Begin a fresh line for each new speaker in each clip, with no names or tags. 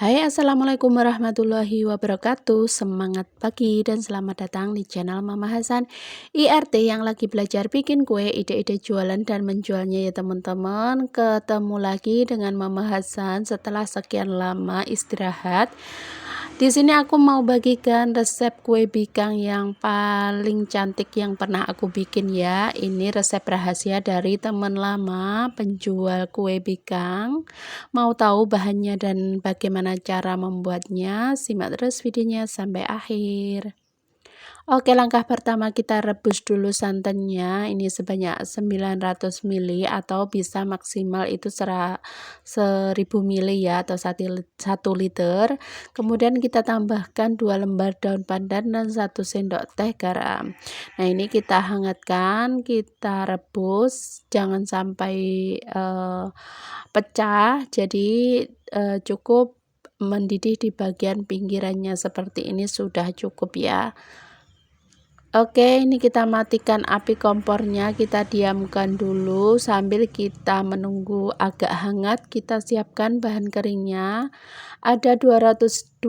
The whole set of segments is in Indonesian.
Hai, assalamualaikum warahmatullahi wabarakatuh. Semangat pagi dan selamat datang di channel Mama Hasan IRT yang lagi belajar bikin kue, ide-ide jualan dan menjualnya ya teman-teman. Ketemu lagi dengan Mama Hasan setelah sekian lama istirahat. Di sini aku mau bagikan resep kue bikang yang paling cantik yang pernah aku bikin ya. Ini resep rahasia dari teman lama penjual kue bikang. Mau tahu bahannya dan bagaimana cara membuatnya? Simak terus videonya sampai akhir. Oke, langkah pertama kita rebus dulu santannya. Ini sebanyak 900 ml atau bisa maksimal itu 1000 ml ya, atau 1 liter. Kemudian kita tambahkan 2 lembar daun pandan dan 1 sendok teh garam. Nah, ini kita hangatkan, kita rebus, jangan sampai pecah. Jadi cukup mendidih di bagian pinggirannya seperti ini sudah cukup ya. Oke, ini kita matikan api kompornya, kita diamkan dulu sambil kita menunggu agak hangat. Kita siapkan bahan keringnya. Ada 225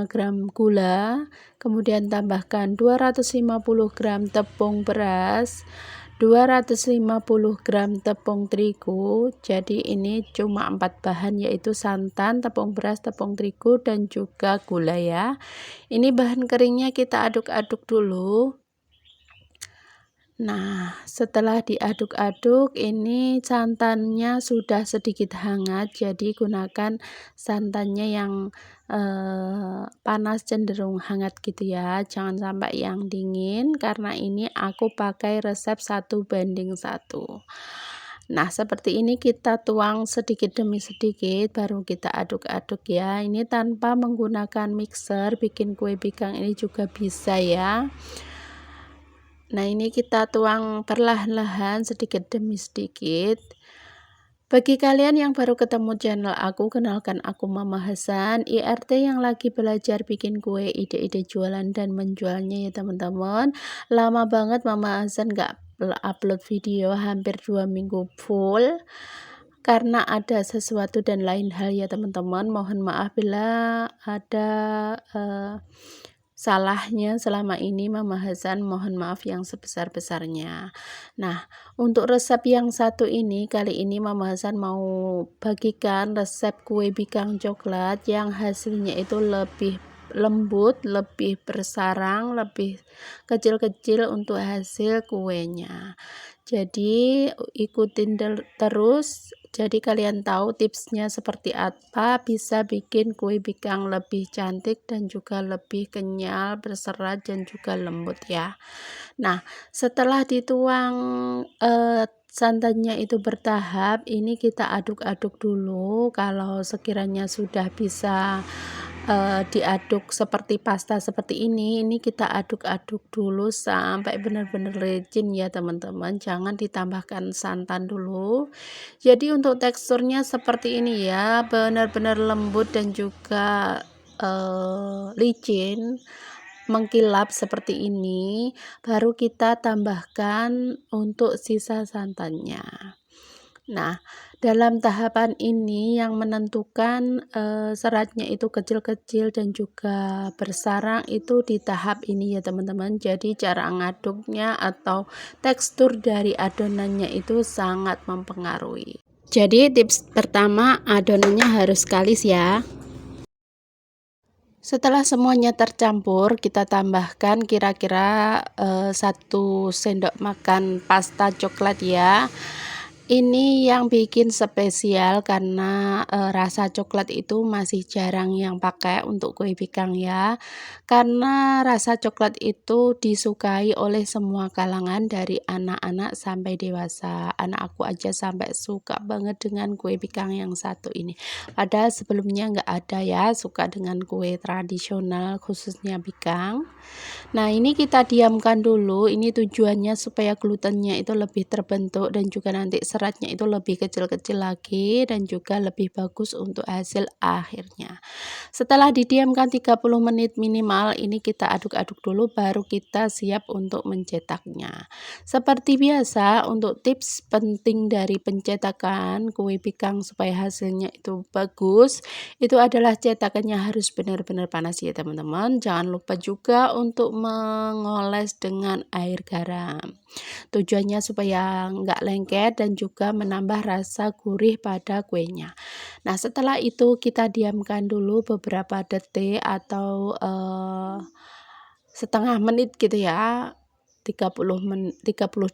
gram gula, kemudian tambahkan 250 gram tepung beras, 250 gram tepung terigu. Jadi ini cuma 4 bahan, yaitu santan, tepung beras, tepung terigu, dan juga gula ya. Ini bahan keringnya kita aduk-aduk dulu. Nah, setelah diaduk-aduk, ini santannya sudah sedikit hangat, jadi gunakan santannya yang panas, cenderung hangat gitu ya, jangan sampai yang dingin, karena ini aku pakai resep 1:1. Nah, seperti ini kita tuang sedikit demi sedikit, baru kita aduk-aduk ya. Ini tanpa menggunakan mixer, bikin kue bikang ini juga bisa ya. Nah, ini kita tuang perlahan-lahan sedikit demi sedikit. Bagi kalian yang baru ketemu channel aku, kenalkan aku Mama Hasan IRT yang lagi belajar bikin kue, ide-ide jualan dan menjualnya ya teman-teman. Lama banget Mama Hasan gak upload video, hampir 2 minggu full, karena ada sesuatu dan lain hal ya teman-teman. Mohon maaf bila ada salahnya selama ini Mama Hasan, mohon maaf yang sebesar-besarnya. Nah, untuk resep yang satu ini, kali ini Mama Hasan mau bagikan resep kue bikang coklat yang hasilnya itu lebih lembut, lebih bersarang, lebih kecil-kecil untuk hasil kuenya. Jadi ikutin terus, jadi kalian tahu tipsnya seperti apa, bisa bikin kue bikang lebih cantik dan juga lebih kenyal, berserat dan juga lembut ya. Nah, setelah dituang santannya itu bertahap, ini kita aduk-aduk dulu. Kalau sekiranya sudah bisa diaduk seperti pasta seperti ini kita aduk-aduk dulu sampai benar-benar licin ya teman-teman, jangan ditambahkan santan dulu. Jadi untuk teksturnya seperti ini ya, benar-benar lembut dan juga licin, mengkilap seperti ini, baru kita tambahkan untuk sisa santannya. Nah, dalam tahapan ini yang menentukan seratnya itu kecil-kecil dan juga bersarang itu di tahap ini ya teman-teman. Jadi cara ngaduknya atau tekstur dari adonannya itu sangat mempengaruhi. Jadi tips pertama, adonannya harus kalis ya. Setelah semuanya tercampur, kita tambahkan kira-kira 1 sendok makan pasta coklat ya. Ini yang bikin spesial karena rasa coklat itu masih jarang yang pakai untuk kue bikang ya. Karena rasa coklat itu disukai oleh semua kalangan dari anak-anak sampai dewasa. Anak aku aja sampai suka banget dengan kue bikang yang satu ini. Padahal sebelumnya nggak ada ya suka dengan kue tradisional khususnya bikang. Nah, ini kita diamkan dulu. Ini tujuannya supaya glutennya itu lebih terbentuk dan juga nanti seratnya itu lebih kecil-kecil lagi dan juga lebih bagus untuk hasil akhirnya. Setelah didiamkan 30 menit minimal, ini kita aduk-aduk dulu baru kita siap untuk mencetaknya. Seperti biasa, untuk tips penting dari pencetakan kue bikang supaya hasilnya itu bagus, itu adalah cetakannya harus benar-benar panas ya teman-teman. Jangan lupa juga untuk mengoles dengan air garam. Tujuannya supaya nggak lengket dan juga menambah rasa gurih pada kuenya. Nah, setelah itu kita diamkan dulu beberapa detik atau setengah menit gitu ya. 30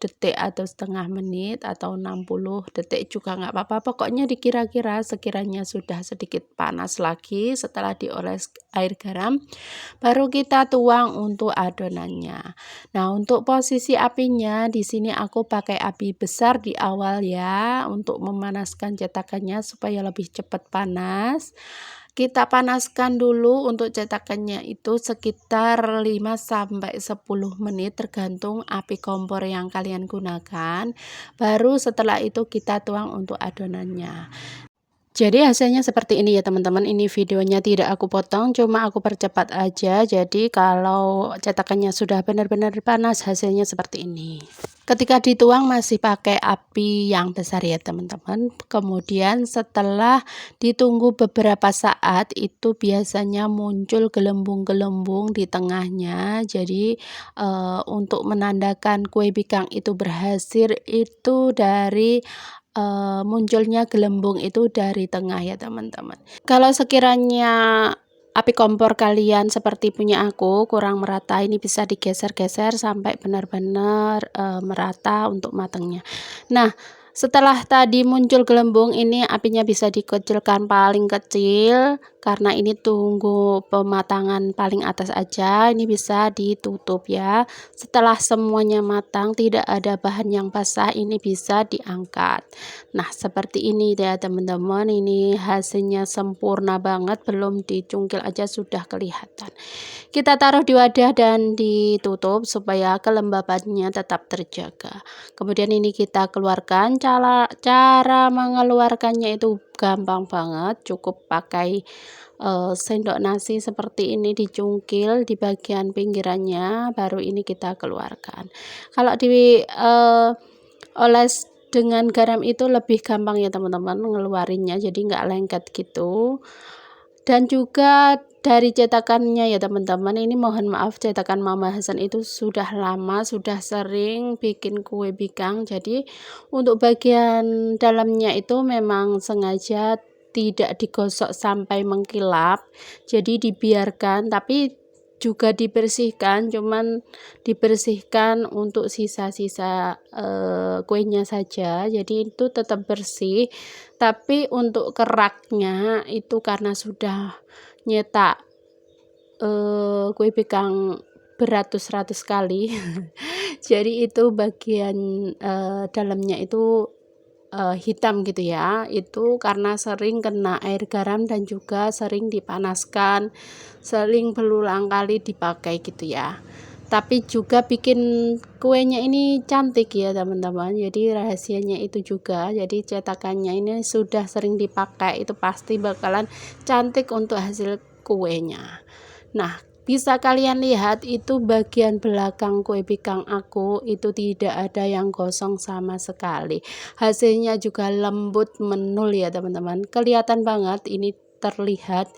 detik atau setengah menit atau 60 detik juga nggak apa-apa, pokoknya dikira-kira sekiranya sudah sedikit panas lagi setelah dioles air garam, baru kita tuang untuk adonannya. Nah, untuk posisi apinya di sini aku pakai api besar di awal ya untuk memanaskan cetakannya supaya lebih cepat panas. Kita panaskan dulu untuk cetakannya itu sekitar 5-10 menit tergantung api kompor yang kalian gunakan. Baru setelah itu kita tuang untuk adonannya. Jadi hasilnya seperti ini ya teman-teman, ini videonya tidak aku potong, cuma aku percepat aja. Jadi kalau cetakannya sudah benar-benar panas, hasilnya seperti ini. Ketika dituang masih pakai api yang besar ya teman-teman. Kemudian setelah ditunggu beberapa saat, itu biasanya muncul gelembung-gelembung di tengahnya. Jadi untuk menandakan kue bikang itu berhasil itu dari munculnya gelembung itu dari tengah ya teman-teman. Kalau sekiranya api kompor kalian seperti punya aku kurang merata, ini bisa digeser-geser sampai benar-benar merata untuk matangnya. Nah, setelah tadi muncul gelembung, ini apinya bisa dikecilkan paling kecil karena ini tunggu pematangan paling atas aja. Ini bisa ditutup ya. Setelah semuanya matang, tidak ada bahan yang basah, ini bisa diangkat. Nah, seperti ini ya teman-teman, ini hasilnya sempurna banget, belum dicungkil aja sudah kelihatan. Kita taruh di wadah dan ditutup supaya kelembabannya tetap terjaga. Kemudian ini kita keluarkan. Cara mengeluarkannya itu gampang banget, cukup pakai sendok nasi seperti ini, dicungkil di bagian pinggirannya, baru ini kita keluarkan. Kalau di oles dengan garam itu lebih gampang ya teman-teman ngeluarinnya, jadi nggak lengket gitu. Dan juga dari cetakannya ya teman-teman, ini mohon maaf cetakan Mama Hasan itu sudah lama, sudah sering bikin kue bikang, jadi untuk bagian dalamnya itu memang sengaja tidak digosok sampai mengkilap, jadi dibiarkan, tapi juga dibersihkan, cuman dibersihkan untuk sisa-sisa kuenya saja, jadi itu tetap bersih. Tapi untuk keraknya itu karena sudah nyetak kue bikang beratus-ratus kali jadi itu bagian dalamnya itu hitam gitu ya, itu karena sering kena air garam dan juga sering dipanaskan, sering berulang kali dipakai gitu ya. Tapi juga bikin kuenya ini cantik ya teman-teman, jadi rahasianya itu juga, jadi cetakannya ini sudah sering dipakai itu pasti bakalan cantik untuk hasil kuenya. Nah, bisa kalian lihat itu bagian belakang kue bikang aku itu tidak ada yang gosong sama sekali. Hasilnya juga lembut menul ya teman-teman. Kelihatan banget ini terlihat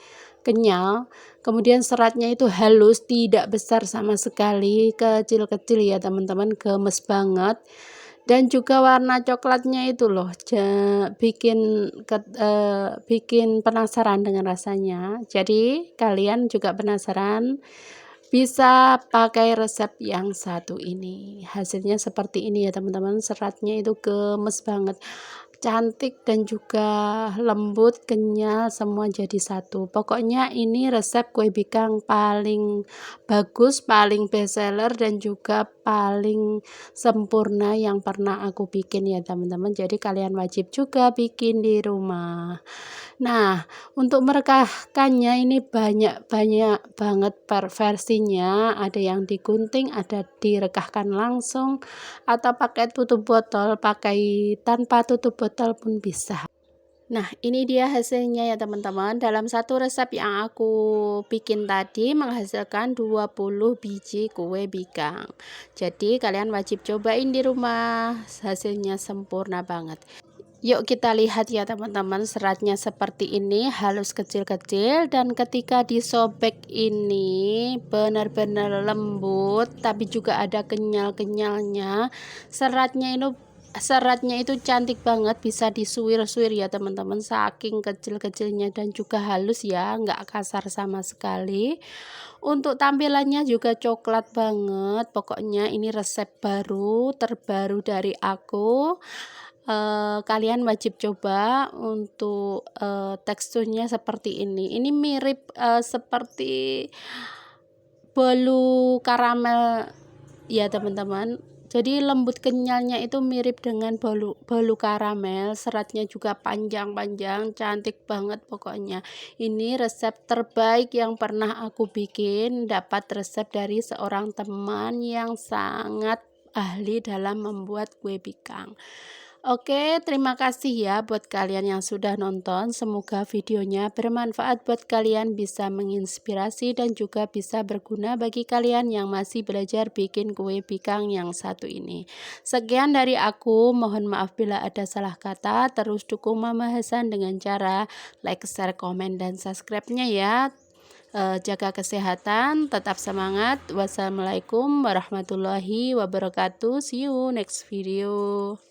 kenyal. Kemudian seratnya itu halus, tidak besar sama sekali, kecil-kecil ya teman-teman, gemes banget. Dan juga warna coklatnya itu loh bikin penasaran dengan rasanya. Jadi kalian juga penasaran, bisa pakai resep yang satu ini. Hasilnya seperti ini ya teman-teman, seratnya itu gemes banget. cantik dan juga lembut, kenyal, semua jadi satu. Pokoknya ini resep kue bikang paling bagus, paling best seller dan juga paling sempurna yang pernah aku bikin ya teman-teman. Jadi kalian wajib juga bikin di rumah. Nah, untuk merekahkannya ini banyak banget versinya, ada yang digunting, ada direkahkan langsung, atau pakai tutup botol, pakai tanpa tutup botol pun bisa. Nah, ini dia hasilnya ya teman-teman. Dalam satu resep yang aku bikin tadi menghasilkan 20 biji kue bikang. Jadi kalian wajib cobain di rumah, hasilnya sempurna banget. Yuk kita lihat ya teman-teman, seratnya seperti ini, halus kecil-kecil, dan ketika disobek ini benar-benar lembut tapi juga ada kenyal-kenyalnya. Seratnya itu cantik banget, bisa disuir-suir ya teman-teman, saking kecil-kecilnya dan juga halus ya, nggak kasar sama sekali. Untuk tampilannya juga coklat banget. Pokoknya ini resep baru terbaru dari aku. Kalian wajib coba. Untuk teksturnya seperti ini mirip seperti bolu karamel ya teman-teman. Jadi lembut kenyalnya itu mirip dengan bolu karamel, seratnya juga panjang-panjang, cantik banget pokoknya. Ini resep terbaik yang pernah aku bikin, dapat resep dari seorang teman yang sangat ahli dalam membuat kue bikang. Oke, terima kasih ya buat kalian yang sudah nonton. Semoga videonya bermanfaat buat kalian, bisa menginspirasi dan juga bisa berguna bagi kalian yang masih belajar bikin kue bikang yang satu ini. Sekian dari aku, mohon maaf bila ada salah kata. Terus dukung Mama Hasan dengan cara like, share, komen, dan subscribe-nya ya. Jaga kesehatan, tetap semangat. Wassalamualaikum warahmatullahi wabarakatuh. See you next video.